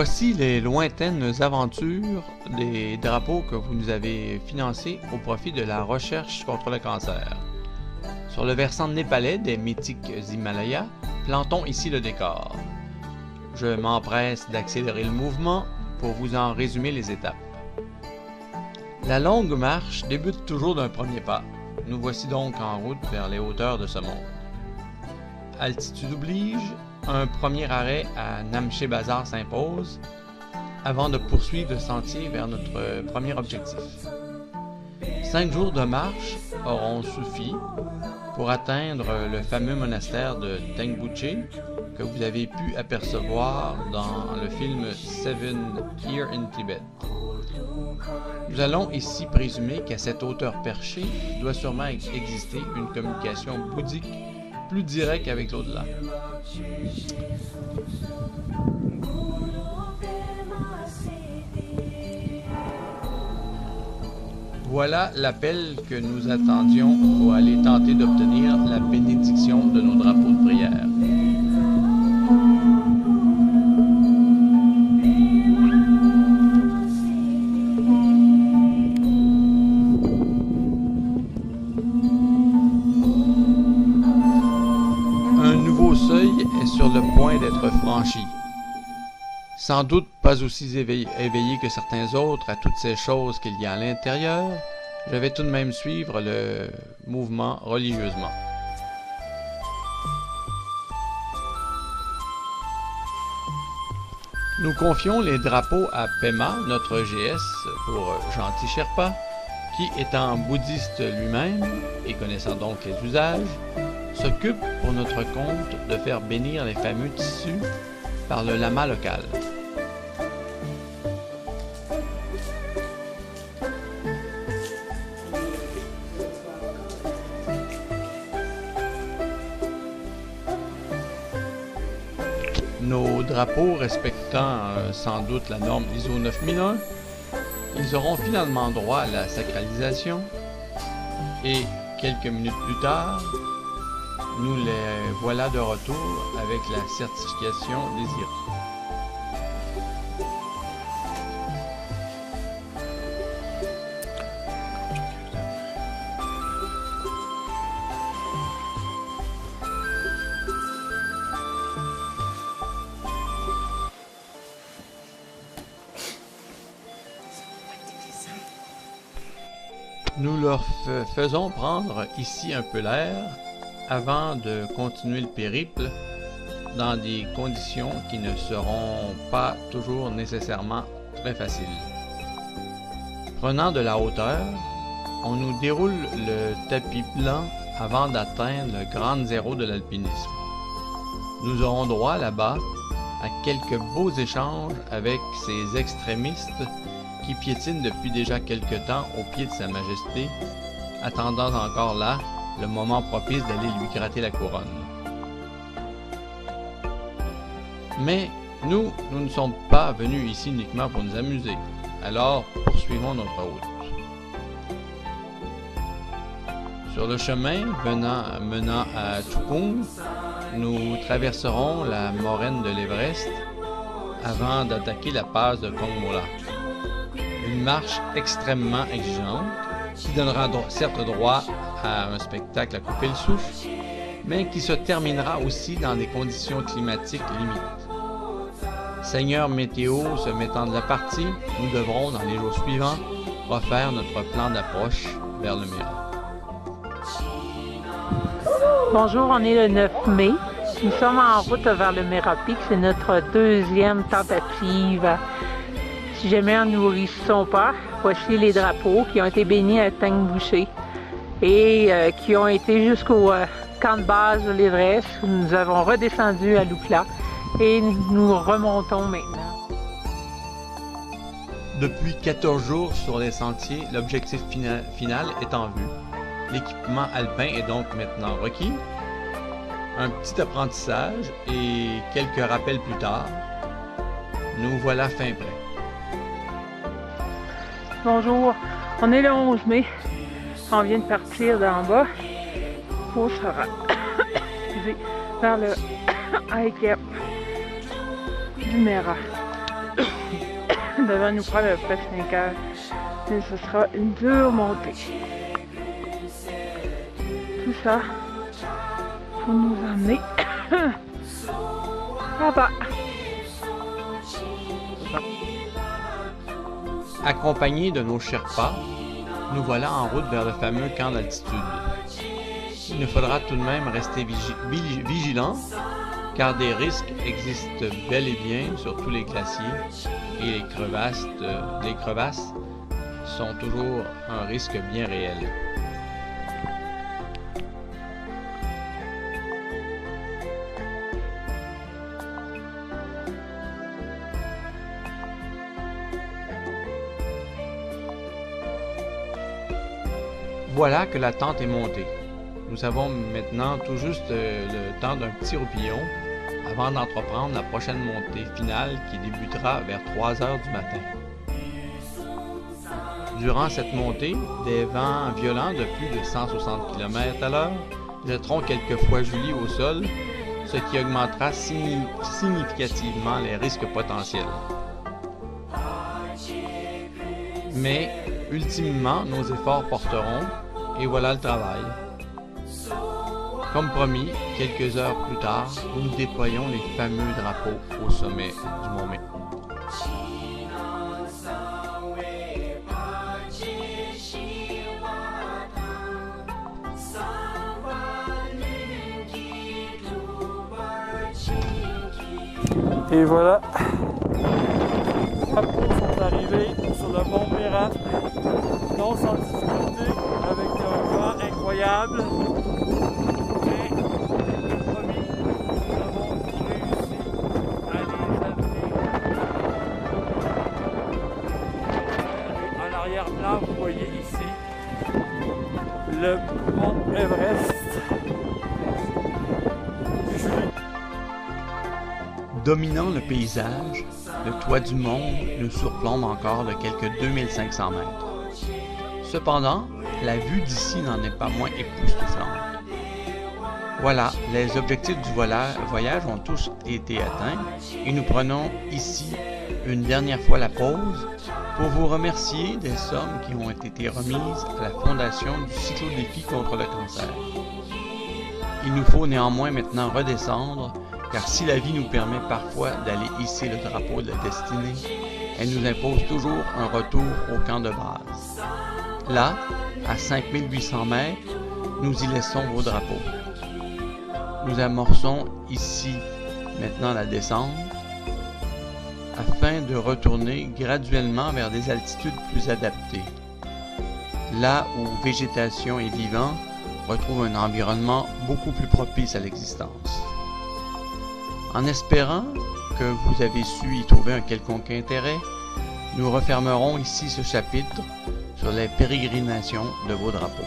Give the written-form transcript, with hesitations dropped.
Voici les lointaines aventures des drapeaux que vous nous avez financés au profit de la recherche contre le cancer. Sur le versant népalais des mythiques Himalayas, plantons ici le décor. Je m'empresse d'accélérer le mouvement pour vous en résumer les étapes. La longue marche débute toujours d'un premier pas. Nous voici donc en route vers les hauteurs de ce monde. Altitude oblige, un premier arrêt à Namche Bazar s'impose avant de poursuivre le sentier vers notre premier objectif. 5 jours de marche auront suffi pour atteindre le fameux monastère de Tengboche que vous avez pu apercevoir dans le film Seven Years in Tibet. Nous allons ici présumer qu'à cette hauteur perchée doit sûrement exister une communication bouddhique plus directe avec l'au-delà. Voilà l'appel que nous attendions pour aller tenter d'obtenir la bénédiction de nos drapeaux de prière. Un nouveau seuil est sur le point d'être franchi. Sans doute pas aussi éveillé que certains autres à toutes ces choses qu'il y a à l'intérieur, je vais tout de même suivre le mouvement religieusement. Nous confions les drapeaux à Pema, notre GS pour Gentil Sherpa, qui étant bouddhiste lui-même et connaissant donc les usages, s'occupe pour notre compte de faire bénir les fameux tissus par le lama local. Nos drapeaux respectant sans doute la norme ISO 9001, ils auront finalement droit à la sacralisation et quelques minutes plus tard, nous les voilà de retour avec la certification désirée. Nous leur faisons prendre ici un peu l'air avant de continuer le périple dans des conditions qui ne seront pas toujours nécessairement très faciles. Prenant de la hauteur, on nous déroule le tapis blanc avant d'atteindre le grand zéro de l'alpinisme. Nous aurons droit là-bas à quelques beaux échanges avec ces extrémistes qui piétine depuis déjà quelque temps au pied de Sa Majesté, attendant encore là le moment propice d'aller lui gratter la couronne. Mais nous ne sommes pas venus ici uniquement pour nous amuser, alors poursuivons notre route. Sur le chemin menant à Chukung, nous traverserons la moraine de l'Everest avant d'attaquer la passe de Kongmola. Une marche extrêmement exigeante qui donnera certes droit à un spectacle à couper le souffle, mais qui se terminera aussi dans des conditions climatiques limites. Seigneur météo se mettant de la partie, nous devrons dans les jours suivants refaire notre plan d'approche vers le Mera. Bonjour, on est le 9 mai. Nous sommes en route vers le Mera Peak. C'est notre deuxième tentative. Si jamais nous ne réussissons pas, voici les drapeaux qui ont été bénis à Tengboche et qui ont été jusqu'au camp de base de l'Everest où nous avons redescendu à Lukla et nous remontons maintenant. Depuis 14 jours sur les sentiers, l'objectif final est en vue. L'équipement alpin est donc maintenant requis. Un petit apprentissage et quelques rappels plus tard, nous voilà fin prêts. Bonjour, on est le 11 mai, on vient de partir d'en bas pour se rendre vers le hike du Mera. devrait nous prendre à peu près 5 heures. Mais ce sera une dure montée. Tout ça pour nous emmener là-bas. Accompagnés de nos Sherpas, nous voilà en route vers le fameux camp d'altitude. Il nous faudra tout de même rester vigilants, car des risques existent bel et bien sur tous les glaciers et les crevasses sont toujours un risque bien réel. Voilà que la tente est montée. Nous avons maintenant tout juste le temps d'un petit roupillon avant d'entreprendre la prochaine montée finale qui débutera vers 3 heures du matin. Durant cette montée, des vents violents de plus de 160 km/h jetteront quelquefois Julie au sol, ce qui augmentera significativement les risques potentiels. Mais, ultimement, nos efforts porteront, et voilà le travail. Comme promis, quelques heures plus tard, nous déployons les fameux drapeaux au sommet du Mont Méru. Et voilà, les drapeaux sont arrivés sur le mont Mérat, non sans difficulté, avec un vent incroyable. Et, promis, nous avons réussi à les amener. Et en arrière-plan, vous voyez ici le mont Everest. Dominant le paysage, le toit du monde nous surplombe encore de quelques 2500 mètres. Cependant, la vue d'ici n'en est pas moins époustouflante. Voilà, les objectifs du voyage ont tous été atteints et nous prenons ici une dernière fois la pause pour vous remercier des sommes qui ont été remises à la fondation du Cyclodéfi contre le cancer. Il nous faut néanmoins maintenant redescendre, car si la vie nous permet parfois d'aller hisser le drapeau de la destinée, elle nous impose toujours un retour au camp de base. Là, à 5800 mètres, nous y laissons vos drapeaux. Nous amorçons ici maintenant la descente, afin de retourner graduellement vers des altitudes plus adaptées. Là où végétation et vivants retrouvent un environnement beaucoup plus propice à l'existence. En espérant que vous avez su y trouver un quelconque intérêt, nous refermerons ici ce chapitre sur les pérégrinations de vos drapeaux.